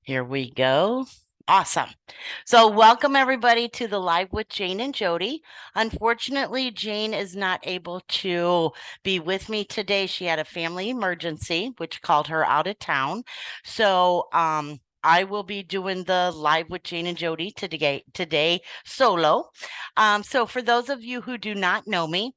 Here we go. Awesome. So welcome everybody to the Live with Jane and Jody. Unfortunately, Jane is not able to be with me today. She had a family emergency, which called her out of town. So I will be doing the Live with Jane and Jody today solo. So for those of you who do not know me,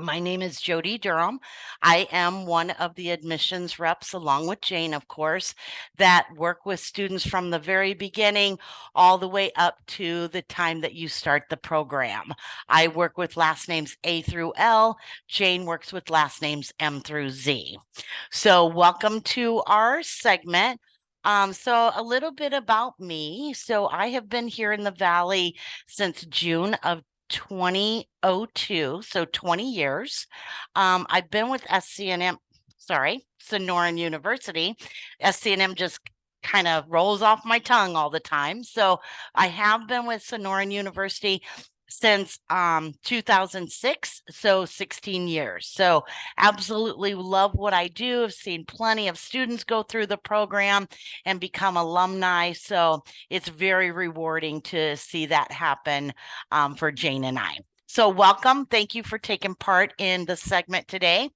my name is Jody Durham. I am one of the admissions reps, along with Jane, of course, that work with students from the very beginning all the way up to the time that you start the program. I work with last names A through L. Jane works with last names M through Z. So welcome to our segment. So a little bit about me. So I have been here in the Valley since June of 2002, so 20 years. I've been with Sonoran University. SCNM just kind of rolls off my tongue all the time. So I have been with Sonoran University since 2006, so 16 years. So absolutely love what I do. I've seen plenty of students go through the program and become alumni. So it's very rewarding to see that happen for Jane and I. So welcome. Thank you for taking part in the segment today.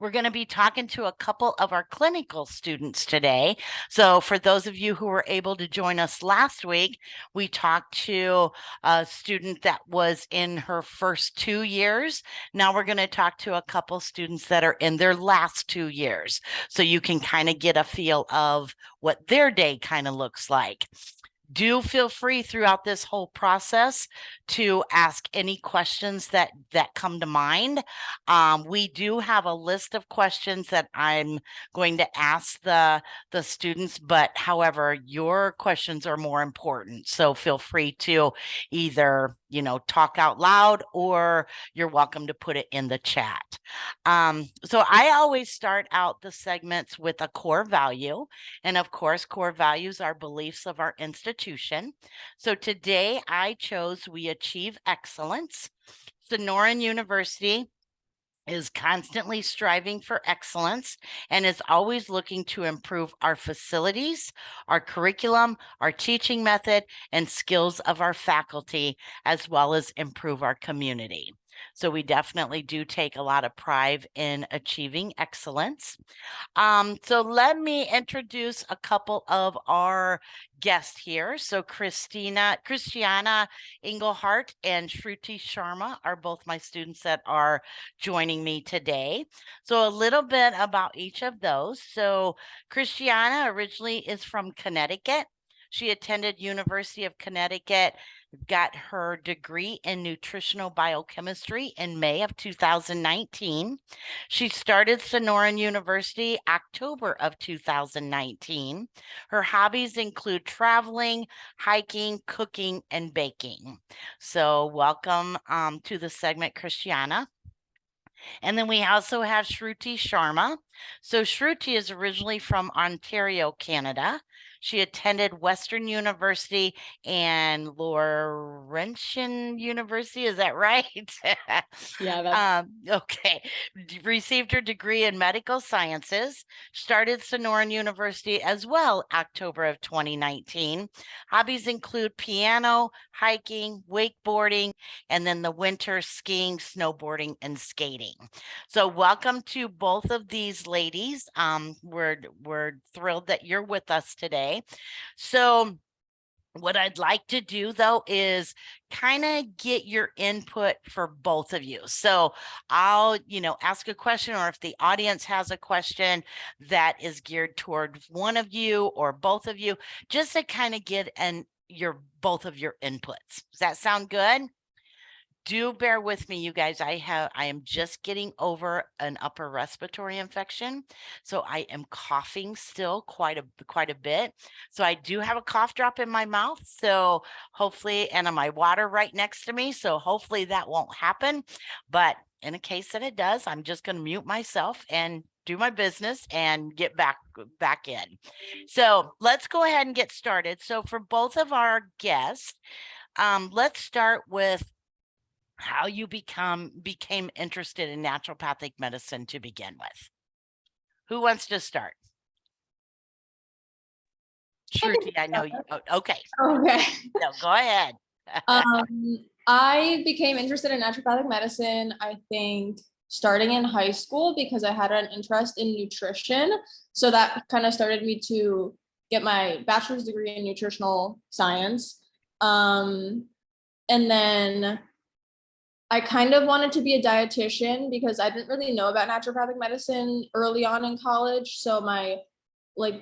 We're going to be talking to a couple of our clinical students today. So for those of you who were able to join us last week, we talked to a student that was in her first 2 years. Now we're going to talk to a couple students that are in their last 2 years. So you can kind of get a feel of what their day kind of looks like. Do feel free throughout this whole process to ask any questions that come to mind. We do have a list of questions that I'm going to ask the students, but however, your questions are more important. So feel free to either, talk out loud, or you're welcome to put it in the chat. So I always start out the segments with a core value. And of course, core values are beliefs of our institution. So today I chose We Achieve Excellence. Sonoran University is constantly striving for excellence and is always looking to improve our facilities, our curriculum, our teaching method, and skills of our faculty, as well as improve our community. So we definitely do take a lot of pride in achieving excellence. So let me introduce a couple of our guests here. So Christiana Engelhart and Shruti Sharma are both my students that are joining me today. So a little bit about each of those. So Christiana originally is from Connecticut. She attended University of Connecticut, got her degree in nutritional biochemistry in May of 2019. She started Sonoran University October of 2019. Her hobbies include traveling, hiking, cooking, and baking. So welcome to the segment, Christiana. And then we also have Shruti Sharma. So Shruti is originally from Ontario, Canada. She attended Western University and Laurentian University. Is that right? Yeah, that's Okay. Received her degree in medical sciences, started Sonoran University as well, October of 2019. Hobbies include piano, hiking, wakeboarding, and then the winter skiing, snowboarding, and skating. So welcome to both of these ladies. We're thrilled that you're with us today. So what I'd like to do though is kind of get your input for both of you. So I'll, ask a question, or if the audience has a question that is geared toward one of you or both of you, just to kind of get both of your inputs. Does that sound good? Do bear with me, you guys. I am just getting over an upper respiratory infection, so I am coughing still quite a bit. So I do have a cough drop in my mouth. So hopefully, and my water right next to me. So hopefully that won't happen. But in a case that it does, I'm just going to mute myself and do my business and get back in. So let's go ahead and get started. So for both of our guests, let's start with how you became interested in naturopathic medicine to begin with. Who wants to start? Shruti, I know you. Okay. Okay. No, go ahead. I became interested in naturopathic medicine, I think, starting in high school because I had an interest in nutrition. So that kind of started me to get my bachelor's degree in nutritional science. And then I kind of wanted to be a dietitian because I didn't really know about naturopathic medicine early on in college. So my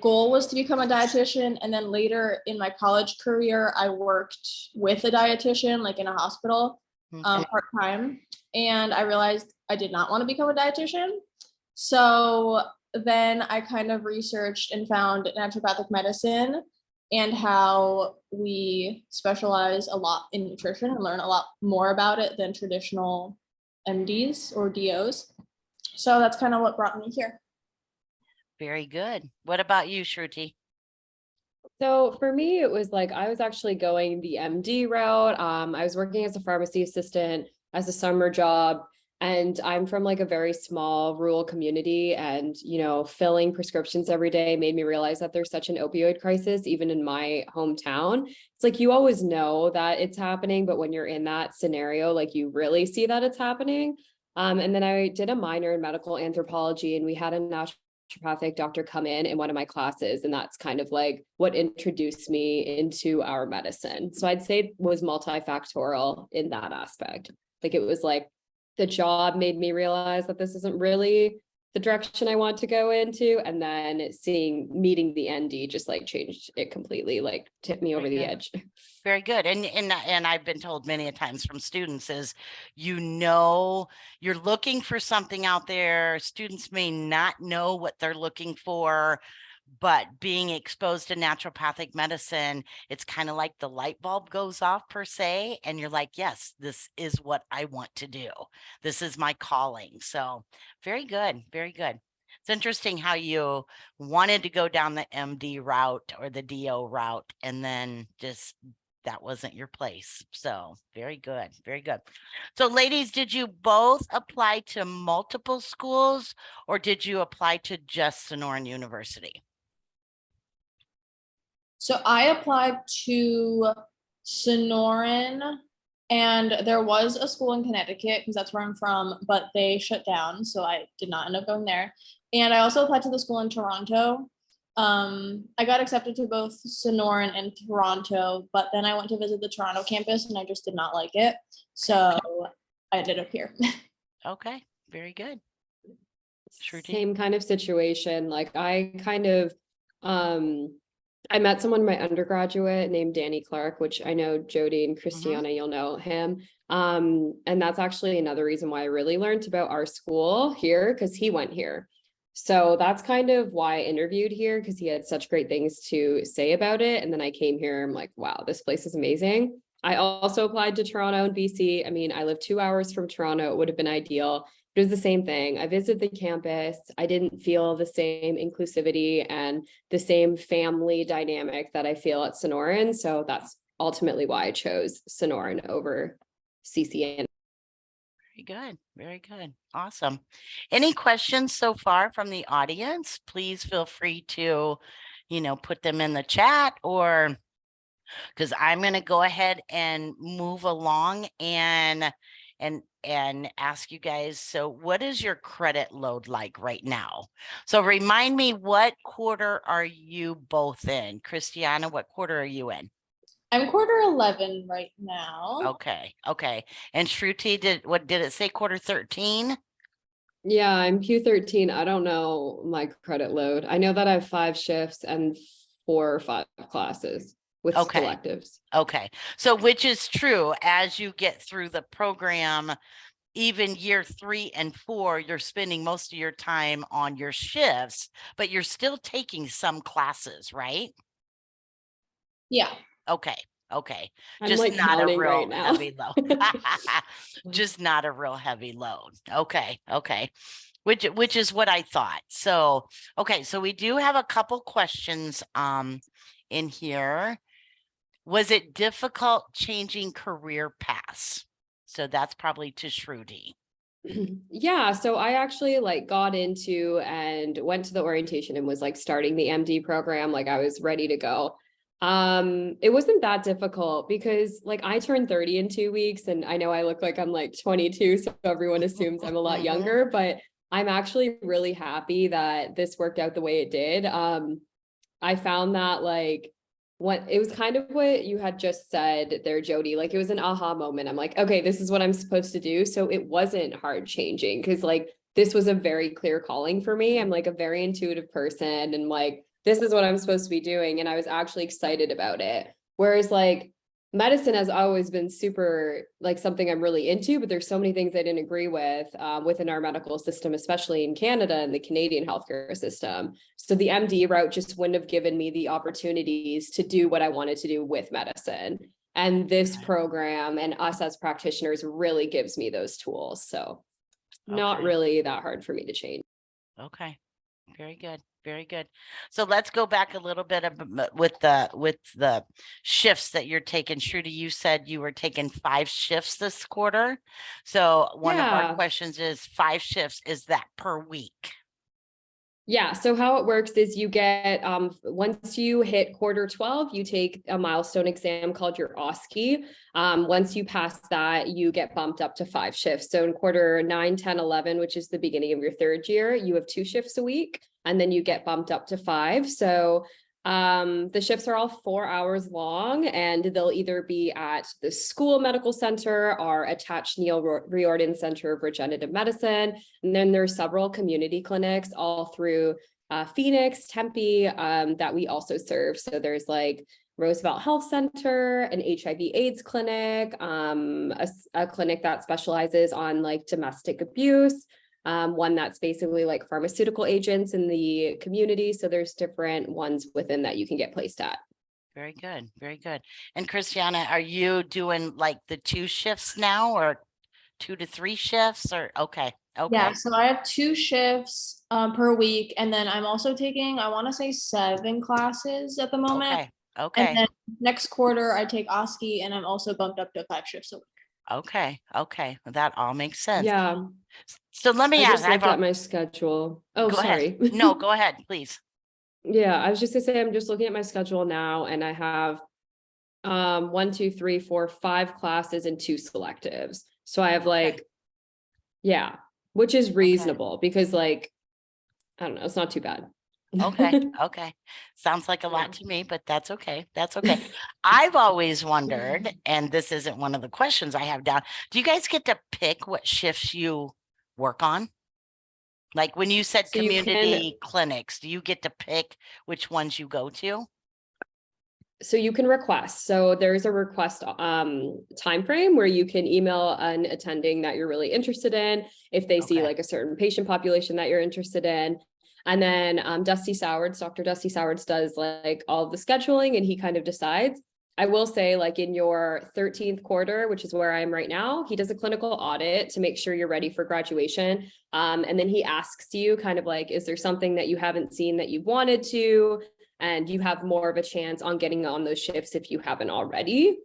goal was to become a dietitian. And then later in my college career, I worked with a dietitian, like in a hospital, part-time. And I realized I did not want to become a dietitian. So then I kind of researched and found naturopathic medicine and how we specialize a lot in nutrition and learn a lot more about it than traditional MDs or DOs. So that's kind of what brought me here. Very good. What about you, Shruti? So for me, it was like I was actually going the MD route. I was working as a pharmacy assistant as a summer job, and I'm from like a very small rural community, and filling prescriptions every day made me realize that there's such an opioid crisis even in my hometown. It's like you always know that it's happening, but when you're in that scenario, like you really see that it's happening. And then I did a minor in medical anthropology, and we had a naturopathic doctor come in one of my classes, and that's kind of like what introduced me into our medicine. So I'd say it was multifactorial in that aspect. Like it was like the job made me realize that this isn't really the direction I want to go into, and then meeting the ND just like changed it completely, like tipped me over the edge. Very good. And I've been told many a times from students is, you're looking for something out there. Students may not know what they're looking for, but being exposed to naturopathic medicine, it's kind of like the light bulb goes off per se. And you're like, yes, this is what I want to do. This is my calling. So very good. Very good. It's interesting how you wanted to go down the MD route or the DO route, and then just that wasn't your place. So very good. Very good. So ladies, did you both apply to multiple schools, or did you apply to just Sonoran University? So I applied to Sonoran, and there was a school in Connecticut because that's where I'm from, but they shut down. So I did not end up going there. And I also applied to the school in Toronto. I got accepted to both Sonoran and Toronto, but then I went to visit the Toronto campus and I just did not like it. So I ended up here. Okay, very good. Shruti? Same kind of situation. Like I kind of, I met someone in my undergraduate named Danny Clark, which I know Jody and Christiana, you'll know him. And that's actually another reason why I really learned about our school here, because he went here. So that's kind of why I interviewed here, because he had such great things to say about it. And then I came here, I'm like, wow, this place is amazing. I also applied to Toronto and BC. I mean, I live 2 hours from Toronto. It would have been ideal. It was the same thing. I visited the campus. I didn't feel the same inclusivity and the same family dynamic that I feel at Sonoran. So that's ultimately why I chose Sonoran over CCN. Very good. Very good. Awesome. Any questions so far from the audience? Please feel free to, put them in the chat, or because I'm going to go ahead and move along and ask you guys. So what is your credit load like right now? So remind me, what quarter are you both in? Christiana, what quarter are you in? I'm quarter 11 right now. Okay. Okay. And Shruti, did it say quarter 13? Yeah, I'm Q13. I don't know my credit load. I know that I have 5 shifts and 4 or 5 classes with selectives. Okay. So which is true, as you get through the program, even year 3 and 4, you're spending most of your time on your shifts, but you're still taking some classes, right? Yeah. Okay. Okay. I'm just like not a real right now. heavy load. Just not a real heavy load. Okay. Okay. Which is what I thought. So, okay. So we do have a couple questions in here. Was it difficult changing career paths? So that's probably to Shruti. Yeah, so I actually got into and went to the orientation and was starting the MD program. I was ready to go. It wasn't that difficult because like I turned 30 in 2 weeks and I know I look like I'm like 22, so everyone assumes I'm a lot Mhm. younger, but I'm actually really happy that this worked out the way it did. I found that like what it was kind of what you had just said there, Jody. Like it was an aha moment. I'm like, okay, this is what I'm supposed to do. So it wasn't hard changing because like this was a very clear calling for me. I'm like a very intuitive person and like this is what I'm supposed to be doing. And I was actually excited about it. Whereas like medicine has always been super like something I'm really into, but there's so many things I didn't agree with within our medical system, especially in Canada and the Canadian healthcare system. So the MD route just wouldn't have given me the opportunities to do what I wanted to do with medicine. And this program and us as practitioners really gives me those tools. So not Okay. really that hard for me to change. Okay. Very good. Very good. So let's go back a little bit with the shifts that you're taking. Trudy, you said you were taking 5 shifts this quarter. So one of our Yeah. questions is 5 shifts. Is that per week? Yeah, so how it works is you get once you hit quarter 12, you take a milestone exam called your OSCE. Once you pass that, you get bumped up to 5 shifts. So in quarter 9, 10, 11, which is the beginning of your 3rd year, you have 2 shifts a week, and then you get bumped up to 5. So the shifts are all 4 hours long, and they'll either be at the school medical center or attached Neil Riordan Center of Regenerative Medicine. And then there's several community clinics all through Phoenix, Tempe, that we also serve. So there's Roosevelt Health Center, an HIV/AIDS clinic, a clinic that specializes on domestic abuse, one that's basically pharmaceutical agents in the community. So there's different ones within that you can get placed at. Very good. Very good. And Christiana, are you doing the 2 shifts now or 2 to 3 shifts or okay. Yeah, Okay. so I have 2 shifts per week, and then I'm also taking, I want to say 7 classes at the moment. Okay. And Okay. then next quarter I take OSCE, and I'm also bumped up to 5 shifts a week. Okay. Okay. That all makes sense. Yeah, So let me I ask, just looked at my schedule. Oh, go ahead. sorry. No, go ahead, please. Yeah, I was just gonna say I'm just looking at my schedule now, and I have 1, 2, 3, 4, 5 classes and 2 selectives. So I have Okay. yeah, which is reasonable because I don't know, it's not too bad. Okay. Okay. Sounds like a lot to me, but that's okay. That's okay. I've always wondered, and this isn't one of the questions I have down. Do you guys get to pick what shifts you work on? Like when you said So you can, community clinics, do you get to pick which ones you go to? so you can request. So there's a request time frame where you can email an attending that you're really interested in if they see Okay. a certain patient population that you're interested in. And then Dr. Dusty Sowards does all of the scheduling and he kind of decides. I will say in your 13th quarter, which is where I am right now, he does a clinical audit to make sure you're ready for graduation. And then he asks you kind of is there something that you haven't seen that you wanted to? And you have more of a chance on getting on those shifts if you haven't already.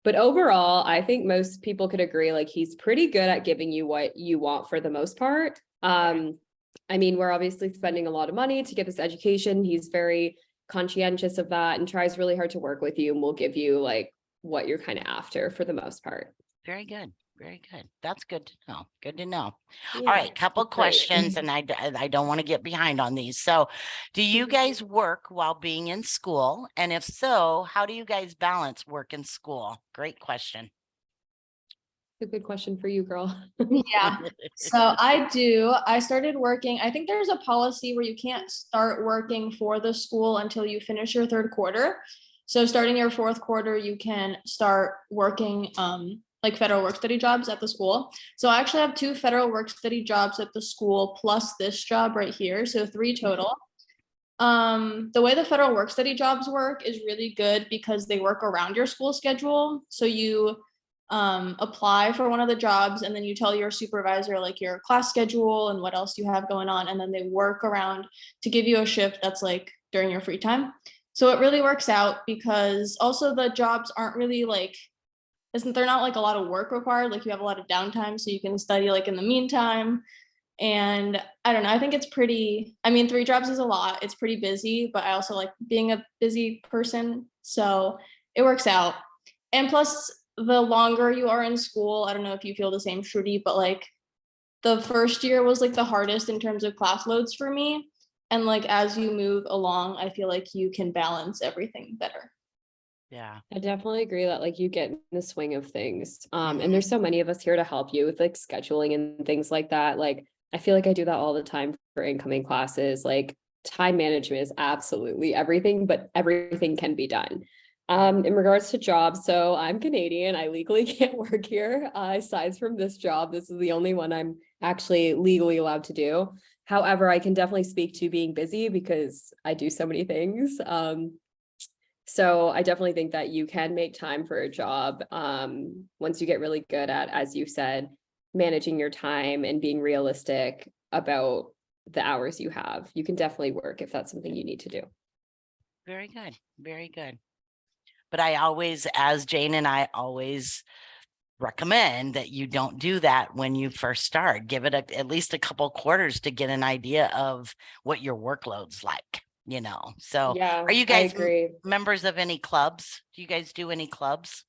But overall, I think most people could agree he's pretty good at giving you what you want for the most part. I mean, we're obviously spending a lot of money to get this education. He's very conscientious of that and tries really hard to work with you and will give you what you're kind of after for the most part. Very good. Very good. That's good to know. Good to know. Yeah, All right, couple great. questions, and I don't want to get behind on these. So, do you guys work while being in school? And if so, how do you guys balance work and school? Great question. A good question for you, girl. Yeah. So I started working. I think there's a policy where you can't start working for the school until you finish your 3rd quarter. So starting your 4th quarter, you can start working federal work study jobs at the school. So I actually have 2 federal work study jobs at the school plus this job right here. So 3 total. The way the federal work study jobs work is really good because they work around your school schedule. So you apply for one of the jobs and then you tell your supervisor your class schedule and what else you have going on, and then they work around to give you a shift that's during your free time. So it really works out because also the jobs aren't really they're not a lot of work required, you have a lot of downtime so you can study in the meantime. And I don't know, I think it's pretty, I mean 3 jobs is a lot, it's pretty busy, but I also like being a busy person. So it works out. And plus, the longer you are in school, I don't know if you feel the same, Shruti, but like the first year was like the hardest in terms of class loads for me. And like as you move along, I feel like you can balance everything better. Yeah. I definitely agree that like you get in the swing of things. Mhm. And there's so many of us here to help you with like scheduling and things like that. Like I feel like I do that all the time for incoming classes. Like time management is absolutely everything, but everything can be done. In regards to jobs, so I'm Canadian. I legally can't work here. Aside from this job, this is the only one I'm actually legally allowed to do. However, I can definitely speak to being busy because I do so many things. So I definitely think that you can make time for a job once you get really good at, as you said, managing your time and being realistic about the hours you have. You can definitely work if that's something you need to do. Very good. Very good. But I always, as Jane and I always recommend that you don't do that when you first start. Give it at least a couple quarters to get an idea of what your workload's like, you know. So Yeah, are you I guys agree. members of any clubs? Do you guys do any clubs?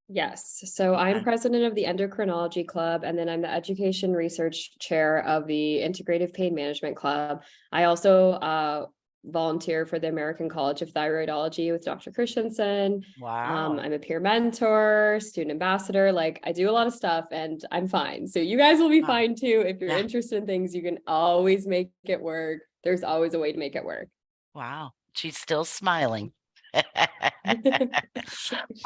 Yes. So I'm Okay. president of the Endocrinology Club, and then I'm the education research chair of the Integrative Pain Management Club. I also volunteer for the American College of Thyroidology with Dr. Christensen. Wow. I'm a peer mentor, student ambassador. Like I do a lot of stuff and I'm fine. So you guys will be Oh, fine too. If you're yeah. interested in things, you can always make it work. There's always a way to make it work. Wow. She's still smiling.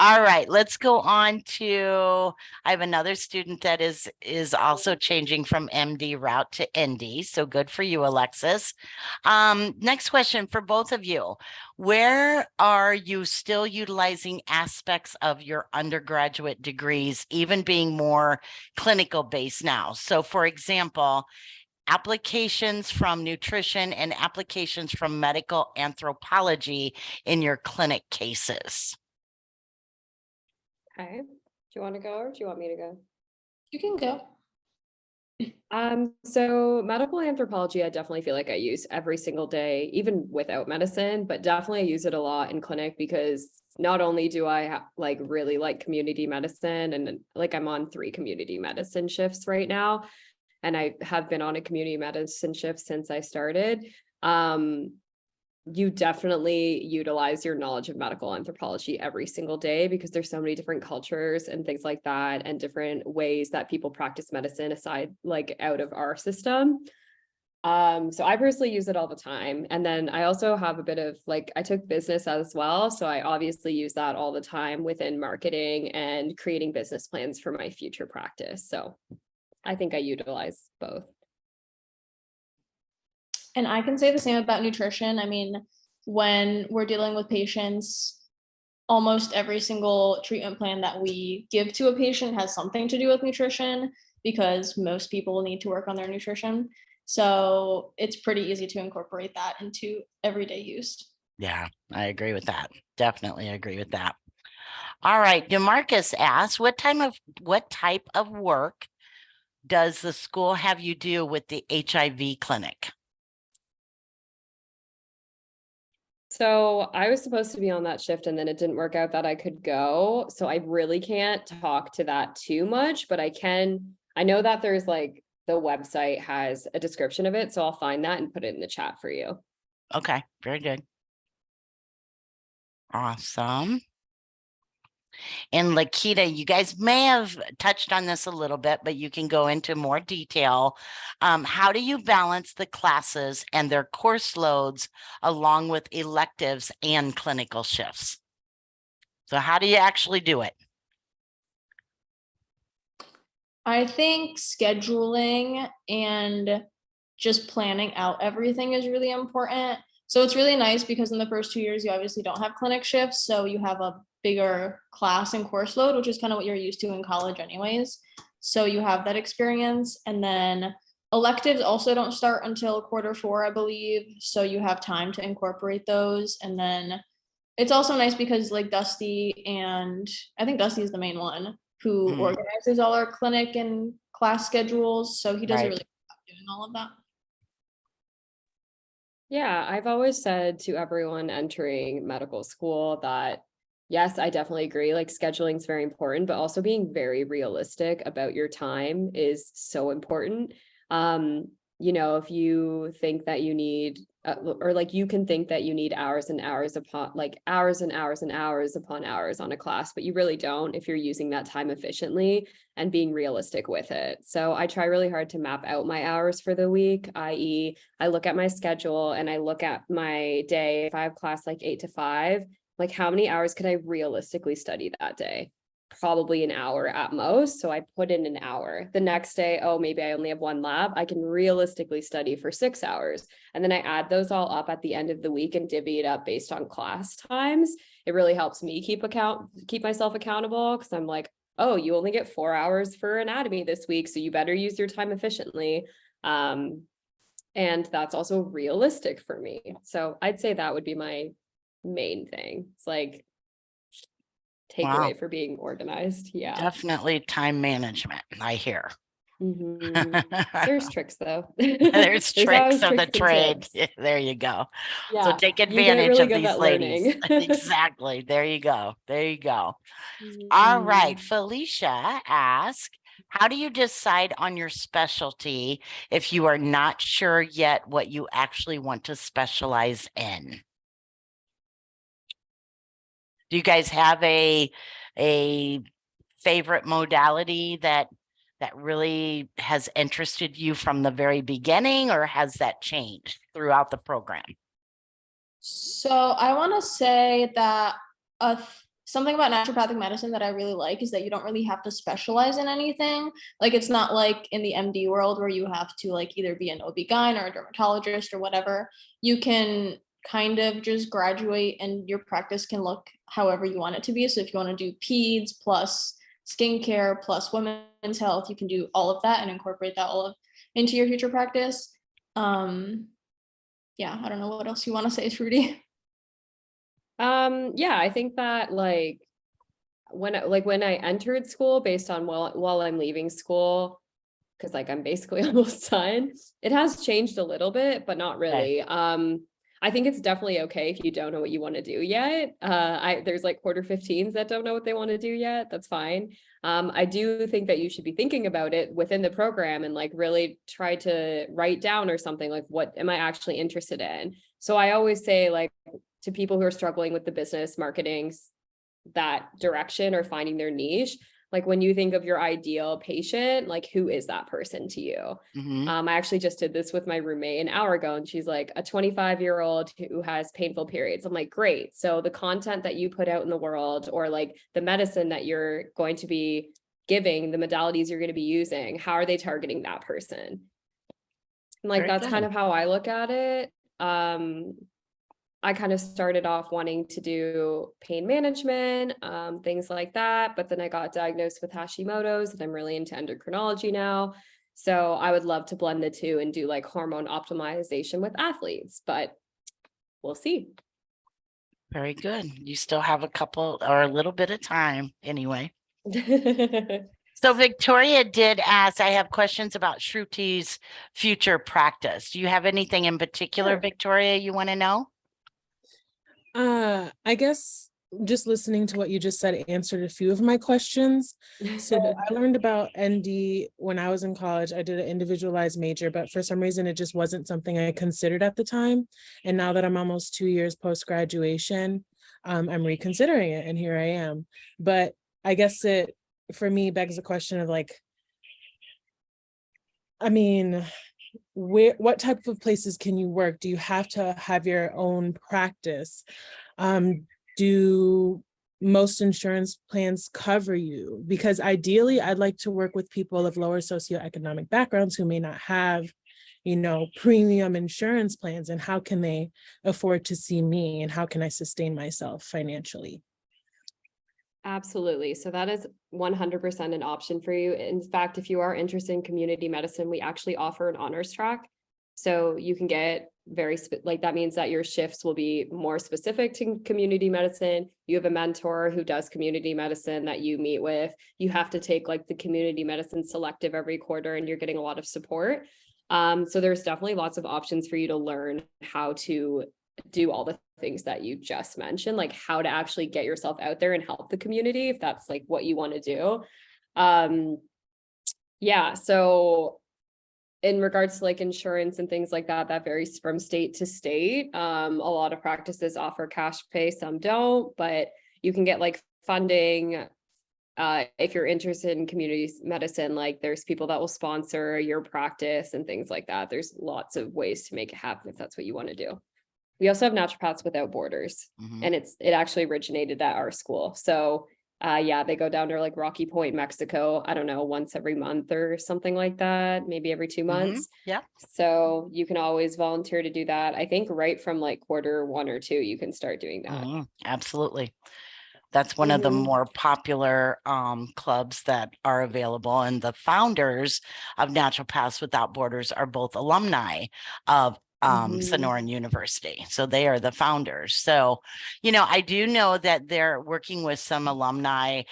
All right, let's go on to, I have another student that is also changing from MD route to ND. So good for you, Alexis. Next question for both of you. Where are you still utilizing aspects of your undergraduate degrees, even being more clinical based now? So for example, applications from nutrition and applications from medical anthropology in your clinic cases. Okay. Do you want to go or do you want me to go? You can go. So medical anthropology, I definitely feel like I use every single day, even without medicine, but definitely I use it a lot in clinic because not only do I like really like community medicine and like I'm on 3 community medicine shifts right now, and I have been on a community medicine shift since I started. You definitely utilize your knowledge of medical anthropology every single day because there's so many different cultures and things like that and different ways that people practice medicine aside like out of our system. So I personally use it all the time. And then I also have a bit of like I took business as well. So I obviously use that all the time within marketing and creating business plans for my future practice. So I think I utilize both. And I can say the same about nutrition. I mean, when we're dealing with patients, almost every single treatment plan that we give to a patient has something to do with nutrition because most people need to work on their nutrition. So it's pretty easy to incorporate that into everyday use. Yeah, I agree with that. Definitely agree with that. All right, Demarcus asks, what type of work does the school have you do with the HIV clinic? So I was supposed to be on that shift and then it didn't work out that I could go. So I really can't talk to that too much, but I know that there's like the website has a description of it. So I'll find that and put it in the chat for you. Okay, very good. Awesome. And Lakita, you guys may have touched on this a little bit, but you can go into more detail. How do you balance the classes and their course loads along with electives and clinical shifts? So how do you actually do it? I think scheduling and just planning out everything is really important. So it's really nice because in the first 2 years, you obviously don't have clinic shifts. So you have a bigger class and course load, which is kind of what you're used to in college, anyways. So you have that experience. And then electives also don't start until Q4, I believe. So you have time to incorporate those. And then it's also nice because like Dusty, and I think Dusty is the main one who organizes all our clinic and class schedules. So he does a Right. really good job doing all of that. Yeah, I've always said to everyone entering medical school that yes, I definitely agree. Like scheduling is very important, but also being very realistic about your time is so important. Um, if you think that you need, or like you can think that you need hours and hours upon like hours and hours and hours upon hours on a class, but you really don't if you're using that time efficiently and being realistic with it. So I try really hard to map out my hours for the week, i.e., I look at my schedule and I look at my day. If I have class like 8 to 5, like how many hours could I realistically study that day? Probably an hour at most. So I put in an hour. The next day, oh, maybe I only have one lab. I can realistically study for 6 hours. And then I add those all up at the end of the week and divvy it up based on class times. It really helps me keep myself accountable because I'm like, oh, you only get 4 hours for anatomy this week, so you better use your time efficiently. And that's also realistic for me. So I'd say that would be my main thing. It's like Wow, takeaway for being organized. Yeah. definitely time management, I hear. Mhm. There's tricks though. There's There's tricks always of the tricks and trade. tips. There you go. So Yeah. take You get advantage really of good these at ladies. learning. Exactly. There you go. There you go. All right. Mhm. Felicia asked, how do you decide on your specialty if you are not sure yet what you actually want to specialize in? Do you guys have a favorite modality that really has interested you from the very beginning, or has that changed throughout the program? So I want to say that something about naturopathic medicine that I really like is that you don't really have to specialize in anything. Like it's not like in the MD world where you have to like either be an OB-GYN or a dermatologist or whatever. You can kind of just graduate and your practice can look however you want it to be. So if you want to do peds plus skincare plus women's health, you can do all of that and incorporate that all of into your future practice. Um, yeah, I don't know what else you want to say, Trudy. Yeah, I think that when I entered school based on while I'm leaving school, because like I'm basically almost done. It has changed a little bit, but not Okay. really. I think it's definitely okay if you don't know what you want to do yet. There's like quarter 15s that don't know what they want to do yet. That's fine. I do think that you should be thinking about it within the program and like really try to write down or something like what am I actually interested in. So I always say like to people who are struggling with the business marketing that direction or finding their niche, like when you think of your ideal patient, like who is that person to you? Mhm. I actually just did this with my roommate an hour ago, and she's like a 25-year-old who has painful periods. I'm like, great. So the content that you put out in the world, or like the medicine that you're going to be giving, the modalities you're going to be using, how are they targeting that person? And like Very that's kind good. of how I look at it. I kind of started off wanting to do pain management, things like that. But then I got diagnosed with Hashimoto's and I'm really into endocrinology now. So I would love to blend the two and do like hormone optimization with athletes, but we'll see. Very good. You still have a couple or a little bit of time anyway. So Victoria did ask, I have questions about Shruti's future practice. Do you have anything in particular, Sure. Victoria, you want to know? I guess just listening to what you just said answered a few of my questions. So I learned about ND when I was in college. I did an individualized major, but for some reason it just wasn't something I considered at the time. And now that I'm almost 2 years post-graduation, I'm reconsidering it, and here I am. But I guess it, for me, begs the question of like, I mean, what type of places can you work? Do you have to have your own practice? Do most insurance plans cover you? Because ideally, I'd like to work with people of lower socioeconomic backgrounds who may not have, premium insurance plans, and how can they afford to see me, and how can I sustain myself financially? Absolutely. So that is 100% an option for you. In fact, if you are interested in community medicine, we actually offer an honors track. So you can get like that means that your shifts will be more specific to community medicine. You have a mentor who does community medicine that you meet with. You have to take like the community medicine selective every quarter and you're getting a lot of support. So there's definitely lots of options for you to learn how to do all the things that you just mentioned, like how to actually get yourself out there and help the community if that's like what you want to do. Yeah, so in regards to like insurance and things like that, that varies from state to state. A lot of practices offer cash pay, some don't, but you can get like funding. If you're interested in community medicine, like there's people that will sponsor your practice and things like that. There's lots of ways to make it happen if that's what you want to do. We also have Naturopaths Without Borders, and it actually originated at our school. So yeah, they go down to like Rocky Point, Mexico, I don't know, once every month or something like that, maybe every 2 months. Yeah. So you can always volunteer to do that. I think right from like quarter 1 or 2, you can start doing that. Absolutely. That's one of the more popular clubs that are available. And the founders of Naturopaths Without Borders are both alumni of Sonoran University. So they are the founders. So, I do know that they're working with some alumni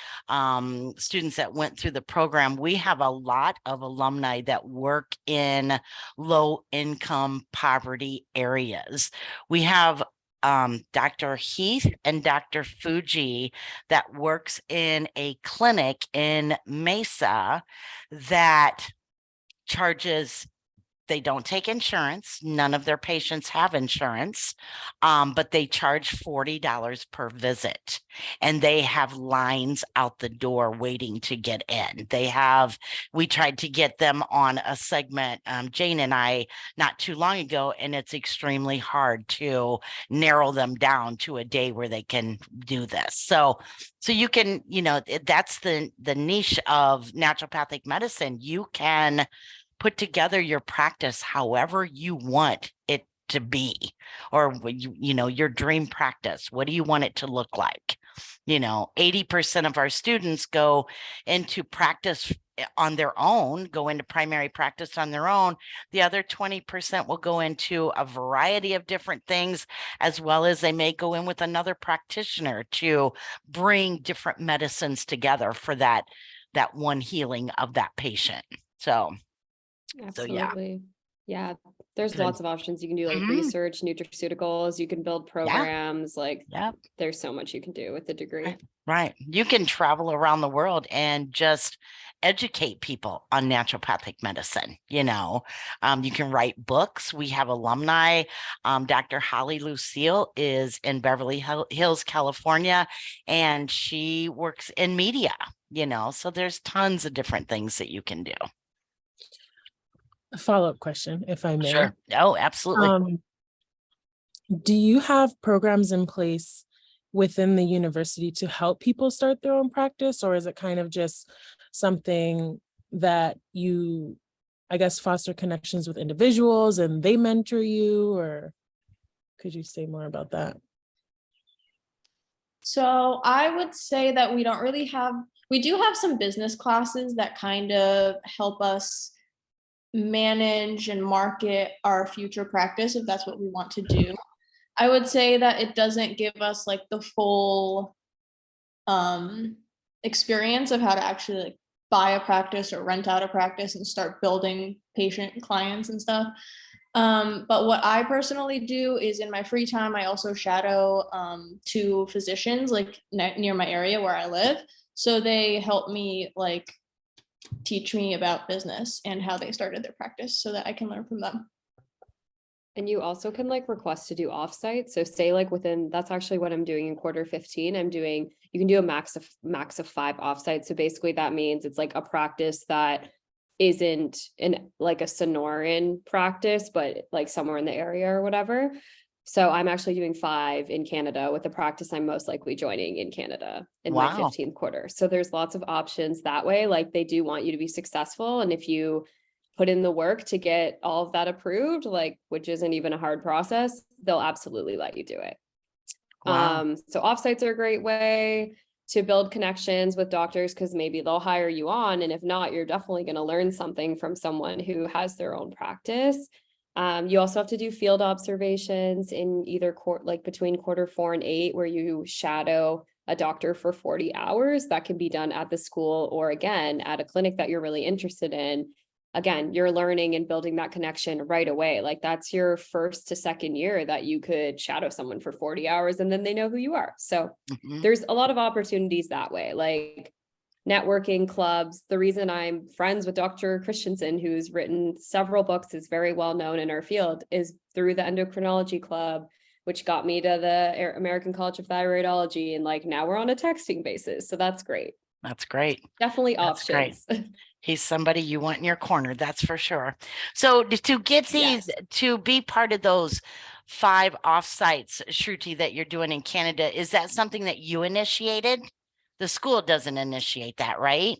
students that went through the program. We have a lot of alumni that work in low income poverty areas. We have Dr. Heath and Dr. Fuji that works in a clinic in Mesa that charges, they don't take insurance. None of their patients have insurance, but they charge $40 per visit. And they have lines out the door waiting to get in. We tried to get them on a segment, Jane and I, not too long ago, and it's extremely hard to narrow them down to a day where they can do this. So you can, that's the niche of naturopathic medicine. You can put together your practice however you want it to be, or your dream practice. What do you want it to look like? 80% of our students go into practice on their own, go into primary practice on their own. The other 20% will go into a variety of different things, as well as they may go in with another practitioner to bring different medicines together for that one healing of that patient. So Absolutely. Yeah, there's Good. lots of options. You can do like research, nutraceuticals, you can build programs, like there's so much you can do with the degree. Right. You can travel around the world and just educate people on naturopathic medicine. You can write books. We have alumni. Dr. Holly Lucille is in Beverly Hills, California, and she works in media, so there's tons of different things that you can do. A follow-up question, if I may. Sure. Oh, absolutely. Do you have programs in place within the university to help people start their own practice, or is it kind of just something that you, I guess, foster connections with individuals and they mentor you, or could you say more about that? So I would say that we do have some business classes that kind of help us manage and market our future practice if that's what we want to do. I would say that it doesn't give us like the full experience of how to actually like buy a practice or rent out a practice and start building patient clients and stuff. But what I personally do is in my free time, I also shadow 2 physicians like near my area where I live. So they help me like teach me about business and how they started their practice so that I can learn from them. And you also can like request to do offsite. So say like that's actually what I'm doing in quarter 15. You can do a max of 5 offsites. So basically that means it's like a practice that isn't in like a Sonoran practice, but like somewhere in the area or whatever. So I'm actually doing 5 in Canada with a practice I'm most likely joining in Canada in my 15th quarter. So there's lots of options that way. Like they do want you to be successful. And if you put in the work to get all of that approved, like, which isn't even a hard process, they'll absolutely let you do it. Wow. So offsites are a great way to build connections with doctors because maybe they'll hire you on. And if not, you're definitely going to learn something from someone who has their own practice. You also have to do field observations in either between quarter 4 and 8, where you shadow a doctor for 40 hours. That can be done at the school or again at a clinic that you're really interested in. again, you're learning and building that connection right away. Like that's your first to second year that you could shadow someone for 40 hours and then they know who you are. So Mhm. there's a lot of opportunities that way, like networking clubs. The reason I'm friends with Dr. Christensen, who's written several books, is very well known in our field, is through the endocrinology club, which got me to the American College of Thyroidology. And like now we're on a texting basis. So that's great. That's great. Definitely That's great. options. He's somebody you want in your corner, that's for sure. So to get these, Yes. to be part of those 5 offsites, Shruti, that you're doing in Canada, is that something that you initiated? The school doesn't initiate that, right?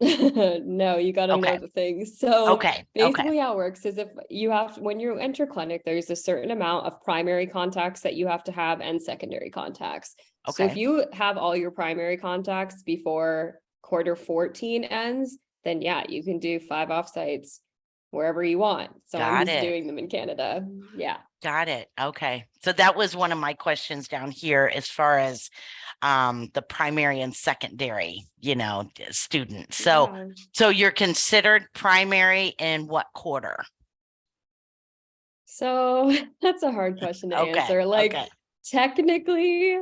No, you got to know Okay. the things. So Okay. basically how it works is if you have, when you enter clinic, there's a certain amount of primary contacts that you have to have and secondary contacts. So if Okay. you have all your primary contacts before quarter 14 ends, then yeah, you can do 5 offsites wherever you want. So I'm Got just it. doing them in Canada. Yeah. Got it. Okay. So that was one of my questions down here as far as the primary and secondary, students. So Yeah. so you're considered primary in what quarter? So that's a hard question to Okay. answer. Like Okay. technically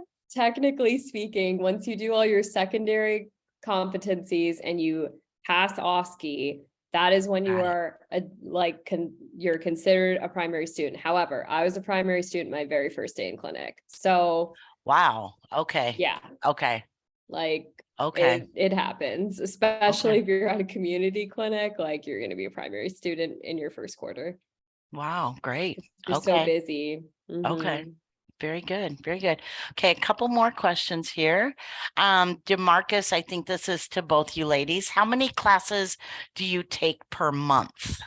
speaking, once you do all your secondary competencies and you pass OSCE, that is when you Got it. are you're considered a primary student. However, I was a primary student my very first day in clinic. So Wow. Okay. yeah, Okay. like Okay. it happens, especially Okay. if you're at a community clinic, like you're going to be a primary student in your first quarter. Wow. Great. You're so Okay. busy. Okay. Mhm. Very good. Very good. Okay. A couple more questions here. DeMarcus, I think this is to both you ladies. How many classes do you take per month?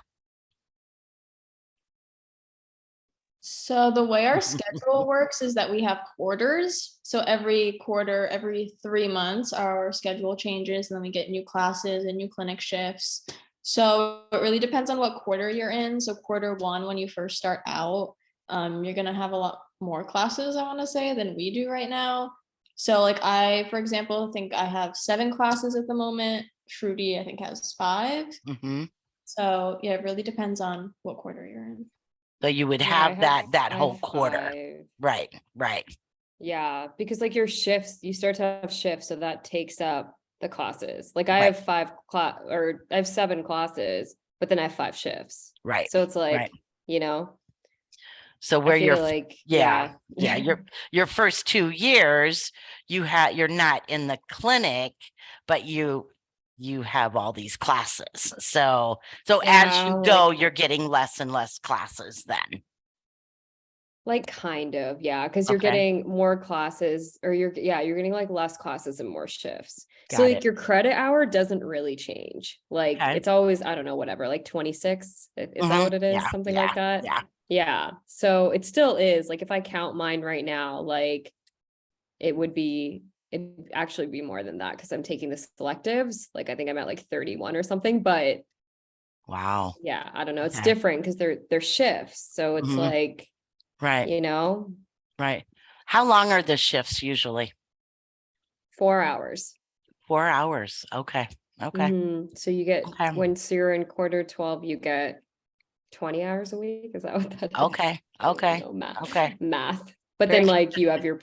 So the way our schedule works is that we have quarters. So every quarter, every 3 months, our schedule changes and then we get new classes and new clinic shifts. So it really depends on what quarter you're in. So quarter 1, when you first start out, you're gonna have a lot more classes, I want to say, than we do right now. So like I, for example, think I have 7 classes at the moment. Shruti, I think, has 5. Mm-hmm. So yeah, it really depends on what quarter you're in. So you would Yeah, I have that I whole have quarter. 5. Right. Right. Yeah, because like your shifts, you start to have shifts, so that takes up the classes. Like I Right. have 5 class, or I have 7 classes, but then I have 5 shifts. Right. So it's like, Right. you know, So I where you're, feel like, yeah, yeah. your first 2 years, you're not in the clinic, but you have all these classes. So as Yeah, you go, you're getting less and less classes then. like kind of, yeah, because you're Okay. getting more classes, or you're getting like less classes and more shifts. So Got like it. your credit hour doesn't really change. Like Okay. it's always, I don't know, whatever, like 26. Is that Mhm. what it is? Yeah. Something Yeah. like that. Yeah. Yeah. So it still is, like if I count mine right now, like it'd actually be more than that because I'm taking the selectives. Like I think I'm at like 31 or something, but Wow. yeah, I don't know. It's Okay. different because they're shifts. So it's Mhm. like, Right. you know, Right. How long are the shifts usually? 4 hours. 4 hours. Okay. Okay. So you get, Okay. once you're in quarter 12, you get 20 hours a week. Is that what that is? Okay. I don't Okay. know math. Okay. Math. But Very then good. like you have your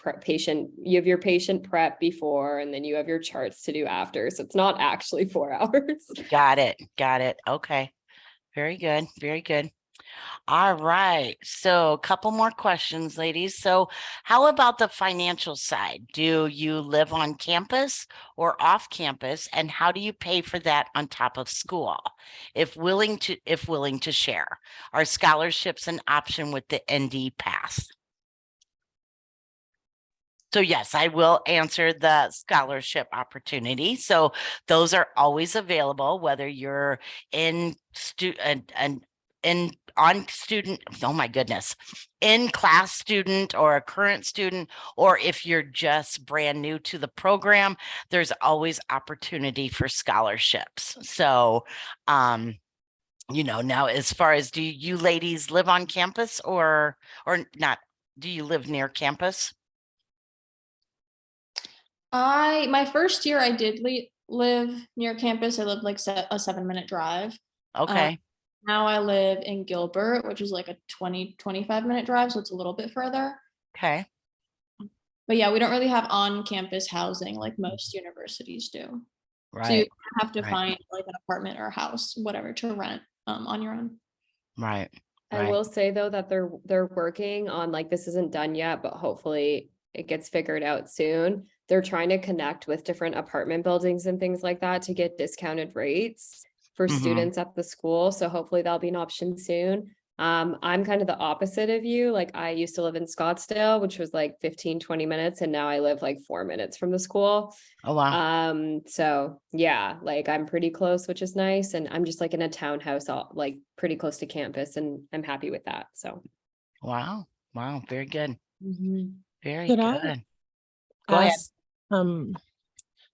you have your patient prep before, and then you have your charts to do after. So it's not actually 4 hours. Got it. Got it. Okay. Very good. Very good. All right. So a couple more questions, ladies. So how about the financial side? Do you live on campus or off campus? And how do you pay for that on top of school? If willing to share, are scholarships an option with the ND path? So yes, I will answer the scholarship opportunity. So those are always available, whether you're in student and oh my goodness, in class student or a current student, or if you're just brand new to the program, there's always opportunity for scholarships. So, now as far as, do you ladies live on campus or not? Do you live near campus? My first year I did live near campus. I lived like a 7-minute drive. Okay. Now I live in Gilbert, which is like a 25-minute drive, so it's a little bit further. Okay. But yeah, we don't really have on-campus housing like most universities do. So you Right. have to Right. find like an apartment or a house, whatever, to rent on your own. Right. I Right. will say though that they're working on, like, this isn't done yet, but hopefully it gets figured out soon. They're trying to connect with different apartment buildings and things like that to get discounted rates for Mhm. students at the school. So hopefully that'll be an option soon. I'm kind of the opposite of you. Like, I used to live in Scottsdale, which was like 15-20 minutes, and now I live like 4 minutes from the school. Oh, wow. So yeah, like, I'm pretty close, which is nice. And I'm just like in a townhouse, like pretty close to campus, and I'm happy with that. So. Wow. Wow. Very good. Mhm. Very Could I good. Go ahead. ask,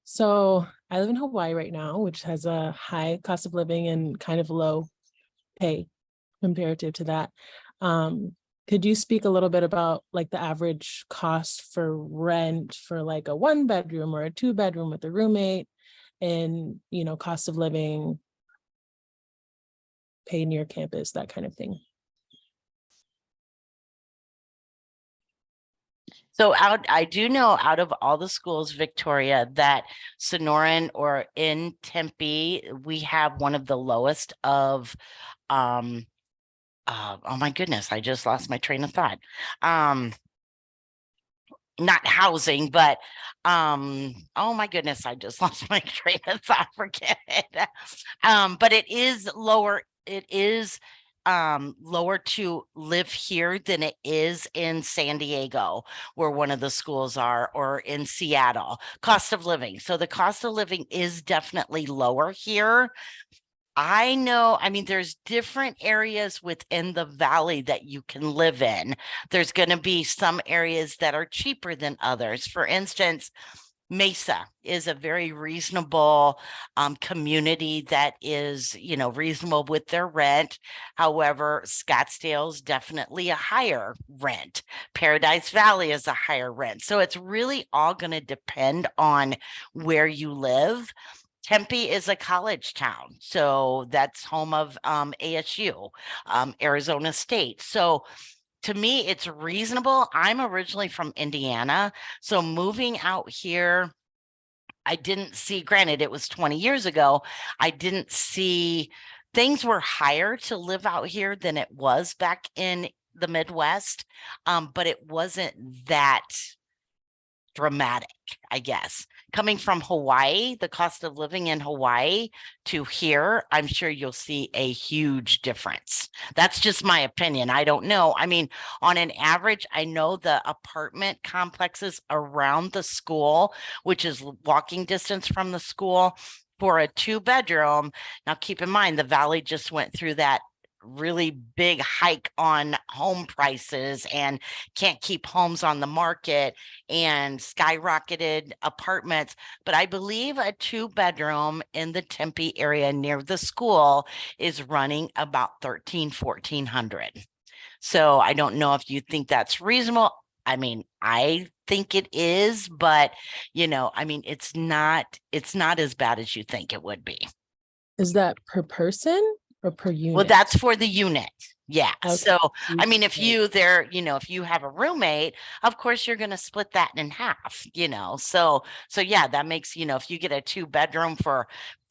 so I live in Hawaii right now, which has a high cost of living and kind of low pay comparative to that. Could you speak a little bit about like the average cost for rent for like a 1-bedroom or a 2-bedroom with a roommate, and, you know, cost of living, pay near campus, that kind of thing? So I do know out of all the schools, Victoria, that Sonoran or in Tempe, we have one of the lowest of, oh my goodness, I just lost my train of thought. Not housing, but, oh my goodness, I just lost my train of thought, forget it. But it is lower, lower to live here than it is in San Diego, where one of the schools are, or in Seattle. Cost of living. So the cost of living is definitely lower here. I know, I mean, there's different areas within the valley that you can live in. There's going to be some areas that are cheaper than others. For instance, Mesa is a very reasonable community that is, you know, reasonable with their rent. However, Scottsdale's definitely a higher rent. Paradise Valley is a higher rent. So it's really all going to depend on where you live. Tempe is a college town, so that's home of ASU, Arizona State. So to me, it's reasonable. I'm originally from Indiana, so moving out here, I didn't see, granted, it was 20 years ago, I didn't see, things were higher to live out here than it was back in the Midwest, but it wasn't that dramatic, I guess. Coming from Hawaii, the cost of living in Hawaii to here, I'm sure you'll see a huge difference. That's just my opinion. I don't know. I mean, on an average, I know the apartment complexes around the school, which is walking distance from the school, for a 2-bedroom. Now, keep in mind, the Valley just went through that really big hike on home prices and can't keep homes on the market and skyrocketed apartments. But I believe a 2-bedroom in the Tempe area near the school is running about $1,300-1,400. So I don't know if you think that's reasonable. I mean, I think it is, but you know, I mean, it's not as bad as you think it would be. Is that per person or per unit? Well, that's for the unit. Yeah. Okay. So, I mean, if you if you have a roommate, of course, you're going to split that in half, So yeah, that makes, if you get a 2-bedroom for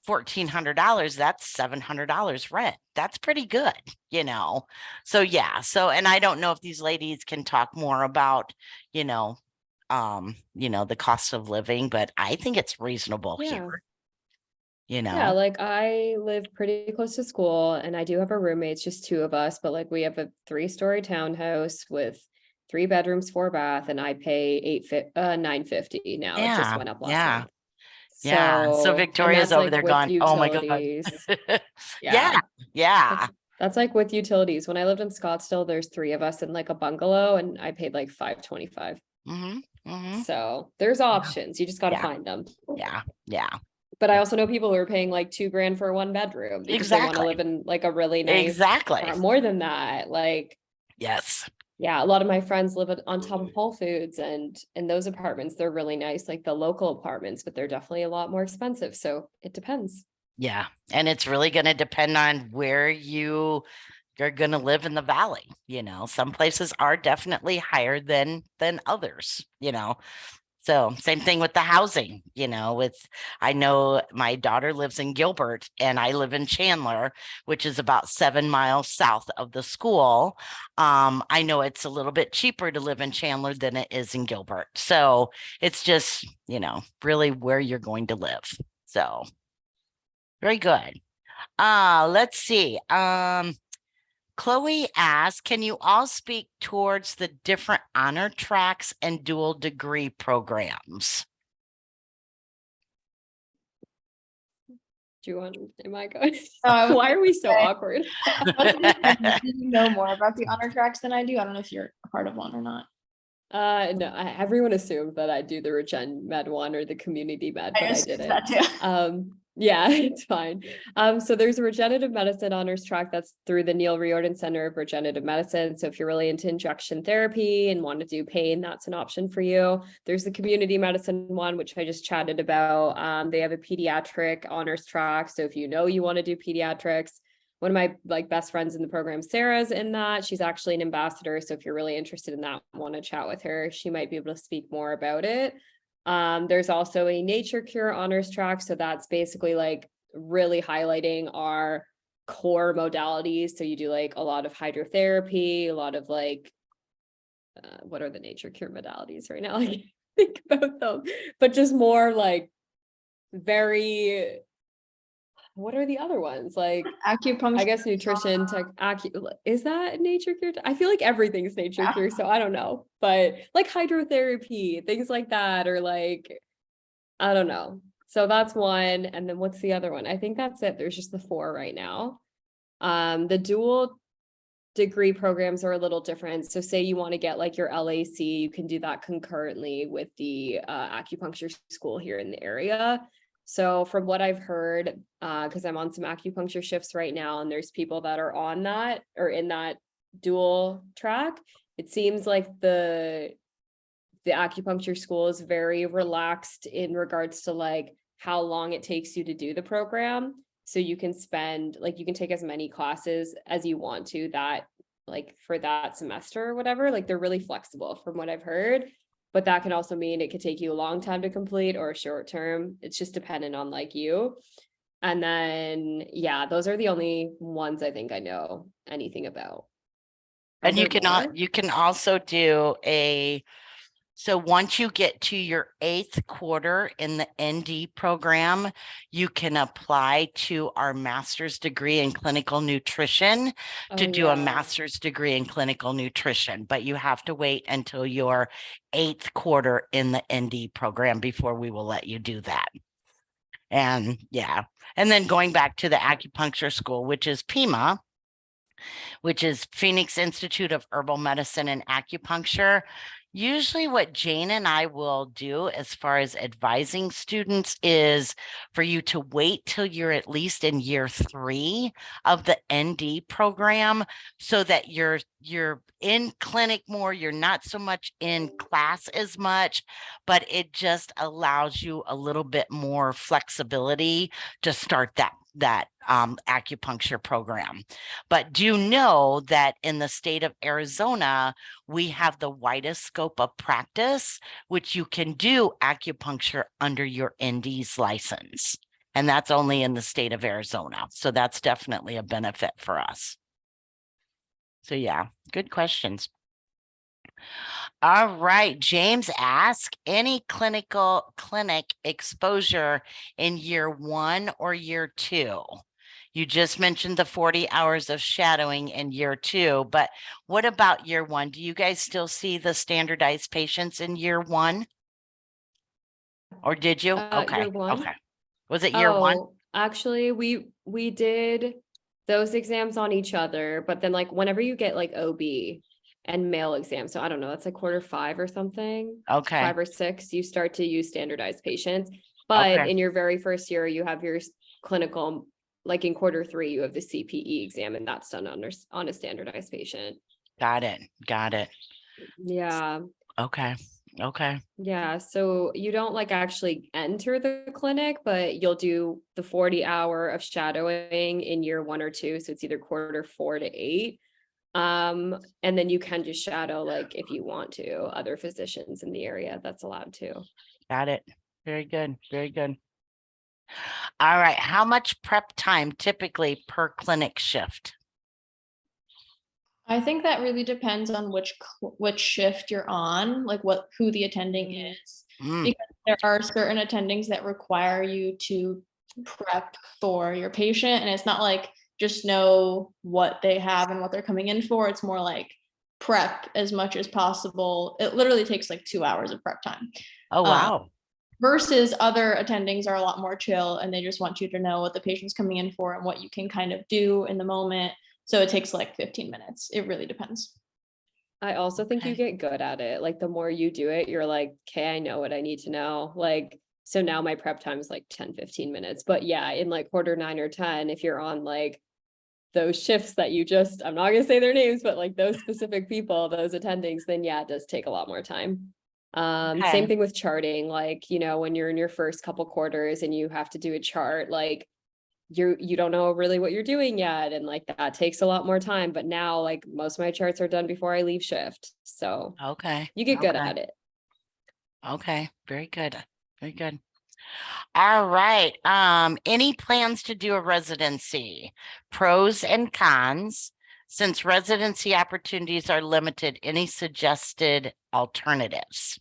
$1,400, that's $700 rent. That's pretty good, So yeah. So, and I don't know if these ladies can talk more about, the cost of living, but I think it's reasonable here. Yeah, like, I live pretty close to school and I do have a roommate. It's just 2 of us, but like, we have a 3-story townhouse with 3 bedrooms, 4 bath, and I pay $950 now. It just went up last month. Yeah. So So, and Victoria's that's over like there with going, oh my God. utilities. Yeah. Yeah. That's like with utilities. When I lived in Scottsdale, there's 3 of us in like a bungalow and I paid like $525. So there's options. You just got to find them. Yeah. Yeah. But I also know people who are paying like $2,000 for a 1-bedroom because they want to live in like a really nice, more than that. Like, yes. Yeah, a lot of my friends live on top of Whole Foods, and in those apartments, they're really nice, like the local apartments, but they're definitely a lot more expensive. So it depends. Yeah. And it's really going to depend on where you're going to live in the valley. Some places are definitely higher than others, So same thing with the housing, I know my daughter lives in Gilbert and I live in Chandler, which is about 7 miles south of the school. I know it's a little bit cheaper to live in Chandler than it is in Gilbert. So it's just, really where you're going to live. So very good. Let's see. Chloe asks, can you all speak towards the different honor tracks and dual degree programs? Do you want, am I going? was Why are we so say- awkward? Do you know more about the honor tracks than I do? I don't know if you're a part of one or not. No, everyone assumed that I do the Regen Med one or the community med, but I assumed didn't. that too. Yeah, it's fine. So there's a regenerative medicine honors track that's through the Neil Riordan Center of Regenerative Medicine. So if you're really into injection therapy and want to do pain, that's an option for you. There's the community medicine one, which I just chatted about. They have a pediatric honors track. So if you want to do pediatrics, one of my best friends in the program, Sarah's in that. She's actually an ambassador. So if you're really interested in that, want to chat with her, she might be able to speak more about it. There's also a nature cure honors track. So that's basically really highlighting our core modalities. So you do a lot of hydrotherapy, a lot of what are the nature cure modalities right now? Think about them, but just more very, what are the other ones? Acupuncture. I guess nutrition tech, is that nature cure? I feel like everything's nature Yeah. cure, so I don't know, but hydrotherapy, things like that, or I don't know. So that's one. And then what's the other one? I think that's it. There's just the 4 right now. The dual degree programs are a little different. So say you want to get your LAC, you can do that concurrently with the acupuncture school here in the area. So from what I've heard, because I'm on some acupuncture shifts right now, and there's people that are on that or in that dual track, it seems like the acupuncture school is very relaxed in regards to how long it takes you to do the program. So you can spend you can take as many classes as you want to that for that semester or whatever. They're really flexible from what I've heard. But that can also mean it could take you a long time to complete or a short term. It's just dependent on you. And then, yeah, those are the only ones I think I know anything about. Are And you there can more? you can also do so once you get to your 8th quarter in the ND program, you can apply to our master's degree in clinical nutrition to Oh, do a yeah. master's degree in clinical nutrition, but you have to wait until your 8th quarter in the ND program before we will let you do that. And yeah, and then going back to the acupuncture school, which is PIMA, which is Phoenix Institute of Herbal Medicine and Acupuncture. Usually what Jane and I will do as far as advising students is for you to wait till you're at least in year 3 of the ND program so that you're in clinic more, you're not so much in class as much, but it just allows you a little bit more flexibility to start that acupuncture program. But do know that in the state of Arizona, we have the widest scope of practice, which you can do acupuncture under your ND's license. And that's only in the state of Arizona. So that's definitely a benefit for us. So yeah, good questions. All right, James asked, any clinic exposure in year 1 or year 2? You just mentioned the 40 hours of shadowing in year 2, but what about year 1? Do you guys still see the standardized patients in year 1? Or did you? Okay. Year 1. Okay. Was it year 1? Actually, we did those exams on each other, but then whenever you get OB and male exam, so I don't know, that's quarter 5 or something. Okay. 5 or 6, you start to use standardized patients. But Okay. in your very first year, you have your clinical, in quarter 3, you have the CPE exam, and that's done on a standardized patient. Got it. Got it. Yeah. Okay. Okay. Yeah, so you don't like actually enter the clinic, but you'll do the 40 hour of shadowing in year 1 or 2. So it's either quarter 4 to 8. And then you can just shadow, like if you want to, other physicians in the area, that's allowed to. Got it. Very good. Very good. All right. How much prep time typically per clinic shift? I think that really depends on which shift you're on, like who the attending is. Mm, Because there are certain attendings that require you to prep for your patient, and it's not like just know what they have and what they're coming in for. It's more like prep as much as possible. It literally takes like 2 hours of prep time. oh, wow. Versus other attendings are a lot more chill, and they just want you to know what the patient's coming in for and what you can kind of do in the moment. So it takes like 15 minutes. It really depends. I also think you Okay. get good at it. Like the more you do it, you're like, okay, I know what I need to know. Like, so now my prep time is like 10-15 minutes. But yeah, in like quarter 9 or 10, if you're on like those shifts that you just, I'm not gonna say their names, but like those specific people, those attendings, then yeah, it does take a lot more time. Same Okay. thing with charting, like, you know, when you're in your first couple quarters and you have to do a chart, like you don't know really what you're doing yet, and like that takes a lot more time. But now like most of my charts are done before I leave shift, so Okay. you get good Okay. at it. Okay. Very good. Very good. All right. Any plans to do a residency? Pros and cons. Since residency opportunities are limited, any suggested alternatives?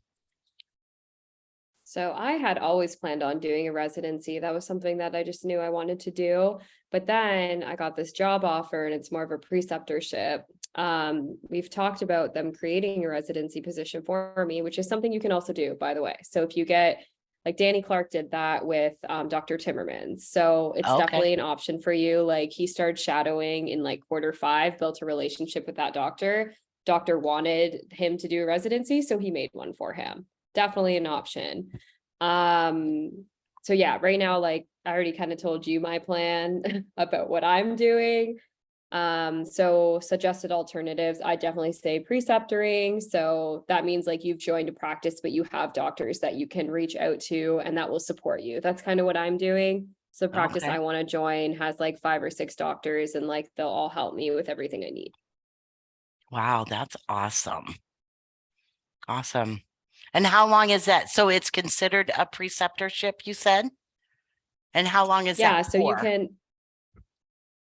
So I had always planned on doing a residency. That was something that I just knew I wanted to do. But then I got this job offer and it's more of a preceptorship. We've talked about them creating a residency position for me, which is something you can also do, by the way. So if you get, like Danny Clark did that with Dr. Timmermans. So it's Okay. definitely an option for you. Like he started shadowing in like quarter 5, built a relationship with that doctor. Doctor wanted him to do a residency, so he made one for him. Definitely an option. So yeah, right now, like I already kind of told you my plan about what I'm doing. So suggested alternatives, I definitely say preceptoring. So that means like you've joined a practice, but you have doctors that you can reach out to and that will support you. That's kind of what I'm doing. So the practice Okay. I want to join has like 5 or 6 doctors, and like they'll all help me with everything I need. Wow, that's awesome. Awesome. And how long is that? So it's considered a preceptorship, you said? And how long is Yeah, that so you for? can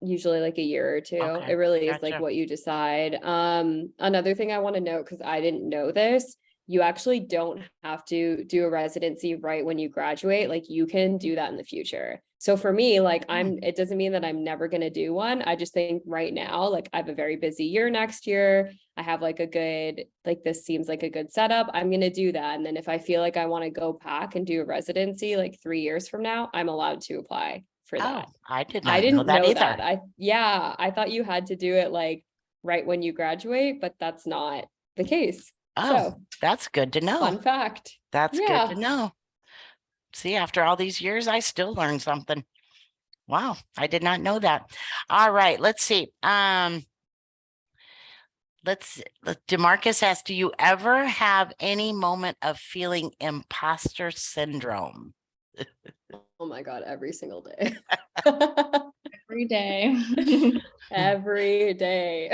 usually like a year or 2. Okay, It really is like gotcha. what you decide. Another thing I want to note, because I didn't know this, you actually don't have to do a residency right when you graduate. Like you can do that in the future. So for me, like it doesn't mean that I'm never going to do one. I just think right now, like I have a very busy year next year. I have like a good, like this seems like a good setup. I'm going to do that. And then if I feel like I want to go back and do a residency like 3 years from now, I'm allowed to apply for Oh, that. I did I not know didn't that know either. that. I thought you had to do it like right when you graduate, but that's not the case. Oh, So, that's good to know. fun fact. That's good to Yeah. know. See, after all these years, I still learned something. Wow, I did not know that. All right, let's see. DeMarcus asked, do you ever have any moment of feeling imposter syndrome? Oh my God, every single day. Every day. Every day.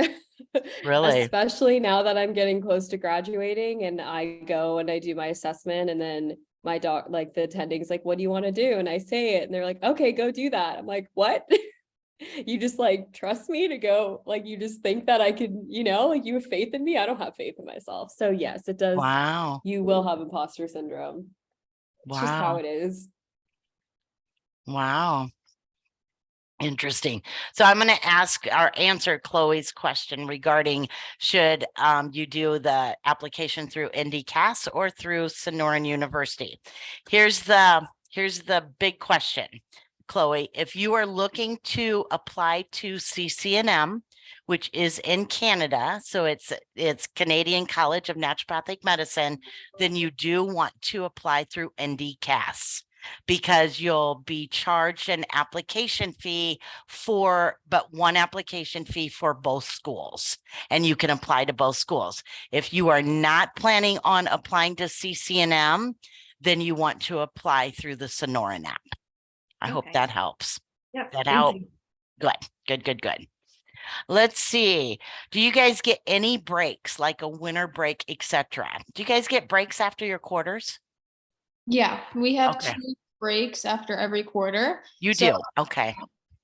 Really? Especially now that I'm getting close to graduating and I go and I do my assessment, and then my doc, like the attending's like, what do you want to do? And I say it and they're like, okay, go do that. I'm like, what? You just like trust me to go, like you just think that I can, like you have faith in me. I don't have faith in myself. So yes, it does. Wow. You will have imposter syndrome. It's just how Wow. it is. Wow. Interesting. So I'm going to ask or answer Chloe's question regarding should you do the application through NDCAS or through Sonoran University. Here's the big question, Chloe. If you are looking to apply to CCNM, which is in Canada, so it's Canadian College of Naturopathic Medicine, then you do want to apply through NDCAS. because you'll be charged an application fee but one application fee for both schools, and you can apply to both schools. If you are not planning on applying to CCNM, then you want to apply through the Sonoran app. I hope Okay. that helps. Yep, That thank help? you. Good. Let's see. Do you guys get any breaks, like a winter break, etc.? Do you guys get breaks after your quarters? Yeah, we have Okay. 2 breaks after every quarter. You So- do? Okay.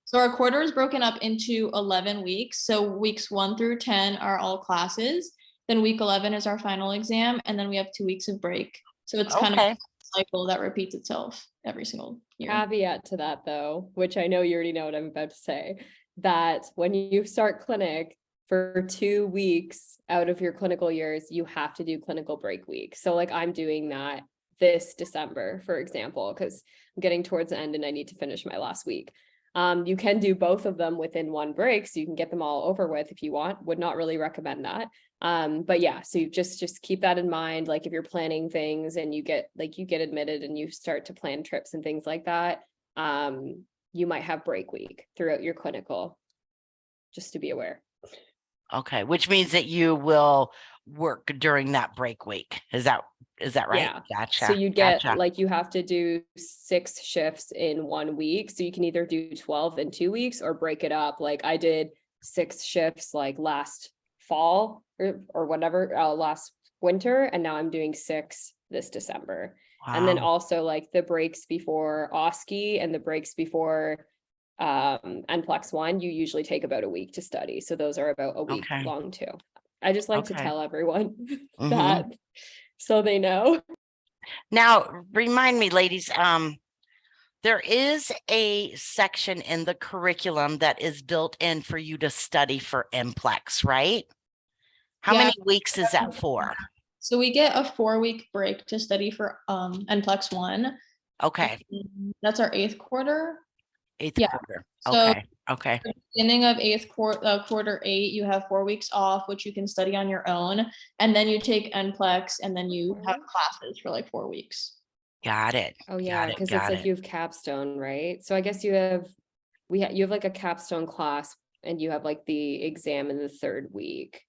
So our quarter is broken up into 11 weeks. So weeks 1 through 10 are all classes. Then week 11 is our final exam. And then we have 2 weeks of break. So it's kind of Okay. a cycle that repeats itself every single year. Caveat to that though, which I know you already know what I'm about to say, that when you start clinic for 2 weeks out of your clinical years, you have to do clinical break week. So like I'm doing that this December, for example, because I'm getting towards the end and I need to finish my last week. You can do both of them within one break, so you can get them all over with if you want. Would not really recommend that. But yeah, so you just keep that in mind. Like if you're planning things and you get admitted and you start to plan trips and things like that, you might have break week throughout your clinical, just to be aware. Okay. Which means that you will work during that break week. Is that right? Yeah. Gotcha. So you get Gotcha. like you have to do 6 shifts in 1 week. So you can either do 12 in 2 weeks or break it up. Like I did 6 shifts like last fall or whatever, last winter, and now I'm doing 6 this December. And then Wow. also like the breaks before OSCE and the breaks before NPLEX 1, you usually take about a week to study. So those are about a week Okay. long too. I just like to Okay. tell everyone Mhm. that so they know. Now, remind me, ladies, there is a section in the curriculum that is built in for you to study for NPLEX, right? How Yeah. many weeks is that for? So we get a 4-week break to study for NPLEX 1. Okay. That's our 8th quarter. Eighth Yeah. quarter. So- Okay. Okay. Beginning of 8th quarter 8, you have 4 weeks off, which you can study on your own. And then you take NPLEX and then you have classes for like 4 weeks. Got it. Oh yeah, Got it. because it's Got like it. you have capstone, right? So I guess you have you have like a capstone class and you have like the exam in the 3rd week.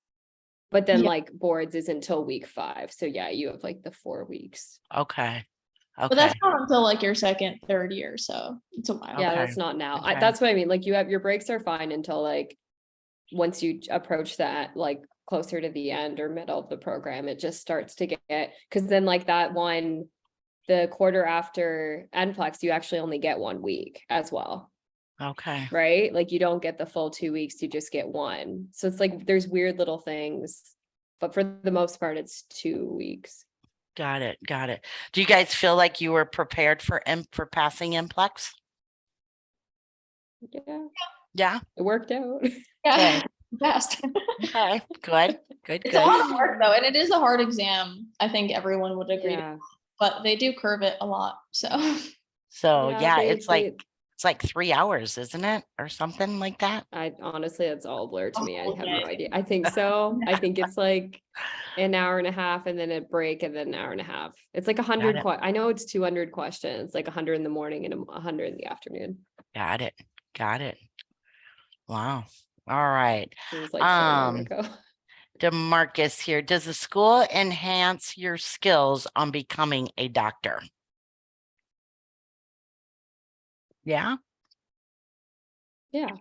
But then Yeah. like boards is until week 5. So yeah, you have like the 4 weeks. Okay. But that's Okay. not until like your 2nd, 3rd year. So it's a while. Yeah, Okay. that's not now. Okay. That's what I mean. Like you have your breaks are fine until like once you approach that like closer to the end or middle of the program, it just starts to get because then like that one, the quarter after NPLEX, you actually only get 1 week as well. Okay. Right? Like you don't get the full 2 weeks, you just get 1. So it's like there's weird little things, but for the most part, it's 2 weeks. Got it. Got it. Do you guys feel like you were prepared for passing NPLEX? Yeah, Yeah. it worked out. Yeah. Fast. Okay. Good. Good. It's a lot of Good. work though, and it is a hard exam. I think everyone would agree. Yeah. But they do curve it a lot. So So yeah, they- it's like 3 hours, isn't it? Or something like that. I honestly, it's all blur to me. I have no Okay. idea. I think so. I think it's like an hour and a half and then a break and then an hour and a half. It's like 100. it. I know it's 200 questions, like 100 in the morning and 100 in the afternoon. Got it. Got it. Wow. All right. Seems like so long ago. DeMarcus here. Does the school enhance your skills on becoming a doctor? Yeah. Yeah,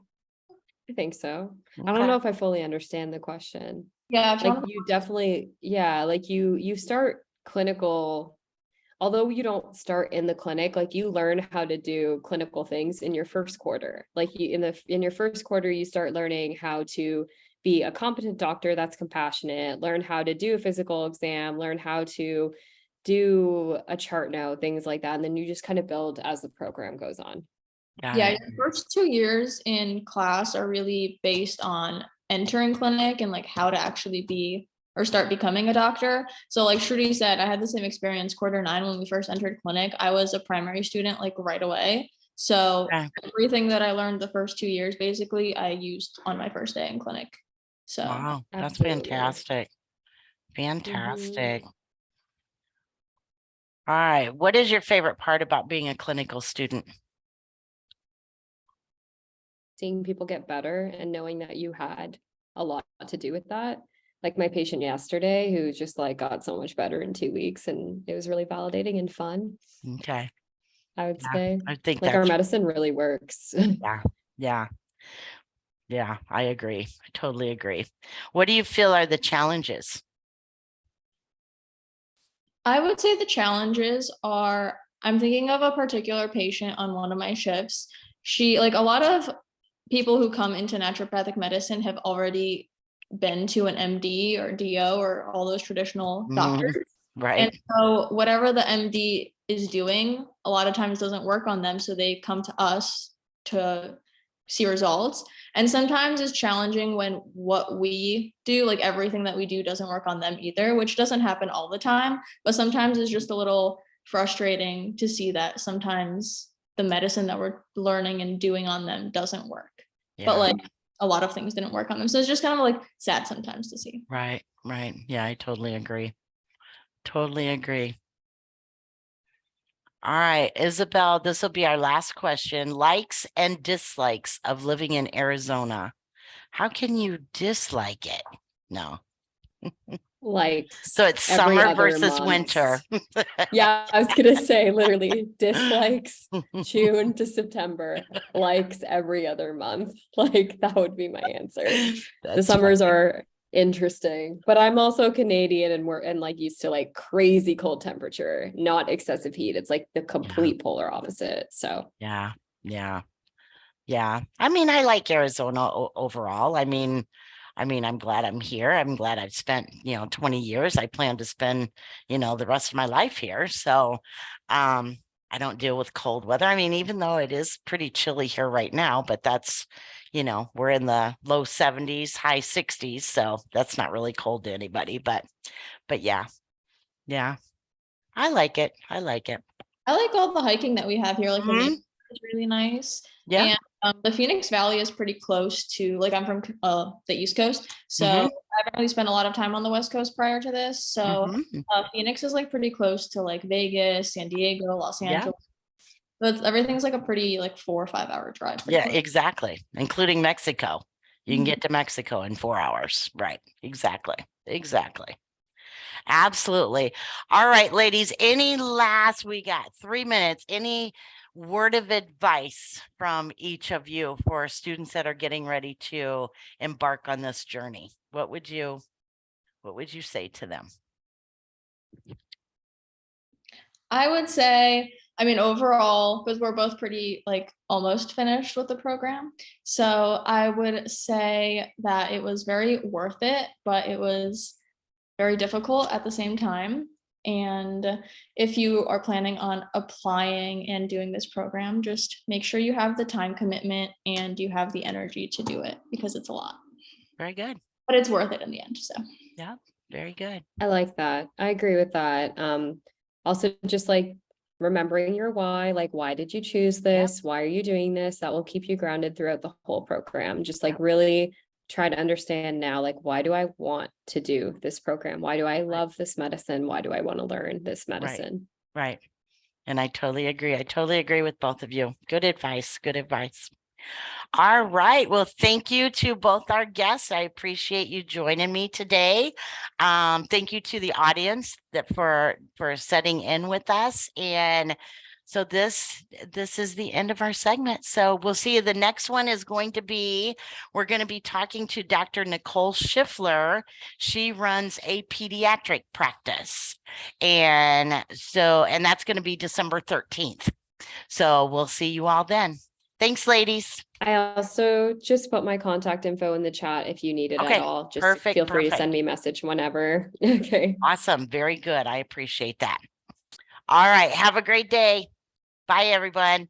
I think so. I Okay. don't know if I fully understand the question. yeah, if you Like wanna- you definitely, yeah, like you start clinical, although you don't start in the clinic, like you learn how to do clinical things in your first quarter. Like you in your first quarter, you start learning how to be a competent doctor that's compassionate, learn how to do a physical exam, learn how to do a chart note, things like that. And then you just kind of build as the program goes on. Got yeah, it. your first 2 years in class are really based on entering clinic and like how to actually be or start becoming a doctor. So like Shruti said, I had the same experience quarter 9 when we first entered clinic. I was a primary student like right away. So Okay. everything that I learned the first 2 years, basically I used on my first day in clinic. So Wow. That's Absolutely. fantastic. Fantastic. All right. What is your favorite part about being a clinical student? Seeing people get better and knowing that you had a lot to do with that. Like my patient yesterday, who just like got so much better in 2 weeks, and it was really validating and fun, Okay. I would Yeah, say. I think Like our that's, medicine really works. yeah, yeah, yeah, I agree. I totally agree. What do you feel are the challenges? I would say the challenges are, I'm thinking of a particular patient on one of my shifts. She, like a lot of people who come into naturopathic medicine have already been to an MD or DO or all those traditional Mhm, doctors. And right. so whatever the MD is doing, a lot of times doesn't work on them. So they come to us to see results. And sometimes it's challenging when what we do, like everything that we do, doesn't work on them either, which doesn't happen all the time. But sometimes it's just a little frustrating to see that sometimes the medicine that we're learning and doing on them doesn't work. But Yeah, like a lot of things didn't work on them. So it's just kind of like sad sometimes to see. right, right. Yeah, I totally agree. Totally agree. All right, Isabel, this will be our last question. Likes and dislikes of living in Arizona. How can you dislike it? No. Likes So it's every summer other versus month. winter. Yeah, I was gonna say literally dislikes June to September, likes every other month. Like that would be my answer. The That's summers funny. are interesting, but I'm also Canadian and we're like used to like crazy cold temperature, not excessive heat. It's like the complete polar opposite. So Yeah, yeah, yeah. I mean, I like Arizona overall. I'm glad I'm here. I'm glad I've spent, 20 years. I plan to spend, the rest of my life here. So, I don't deal with cold weather. I mean, even though it is pretty chilly here right now, but that's, we're in the low 70s, high 60s. So that's not really cold to anybody, but yeah, yeah, I like it. I like it. I like all the hiking that we have here. Like the nature Mhm. is really nice. Yeah. And the Phoenix Valley is pretty close to, like I'm from the East Coast. So Mhm. I haven't really spent a lot of time on the West Coast prior to this. So Mhm. Phoenix is like pretty close to like Vegas, San Diego, Los Yeah. Angeles. But everything's like a pretty like 4 or 5 hour drive. Pretty Yeah, close. exactly. Including Mexico. You can Mhm. get to Mexico in 4 hours. Right. Exactly. Exactly. Absolutely. All right, ladies, we got 3 minutes. Any word of advice from each of you for students that are getting ready to embark on this journey? What would you say to them? I would say, I mean, overall, because we're both pretty like almost finished with the program. So I would say that it was very worth it, but it was very difficult at the same time. And if you are planning on applying and doing this program, just make sure you have the time commitment and you have the energy to do it because it's a lot, Very good. but it's worth it in the end. So Yeah, very good. I like that. I agree with that. Also just like remembering your why, like why did you choose this? Why are you doing this? That will keep you grounded throughout the whole program. Just like really try to understand now, like why do I want to do this program? Why do I love this medicine? Why do I want to learn this medicine? Right. And I totally agree. I totally agree with both of you. Good advice. Good advice. All right. Well, thank you to both our guests. I appreciate you joining me today. Thank you to the audience for setting in with us. And so this is the end of our segment. So we'll see you. The next one is going to be, we're going to be talking to Dr. Nicole Schiffler. She runs a pediatric practice. And that's going to be December 13th. So we'll see you all then. Thanks, ladies. I also just put my contact info in the chat if you need it Okay, at all. Just perfect, feel free to send perfect. me a message whenever. Okay. Awesome. Very good. I appreciate that. All right. Have a great day. Bye, everyone.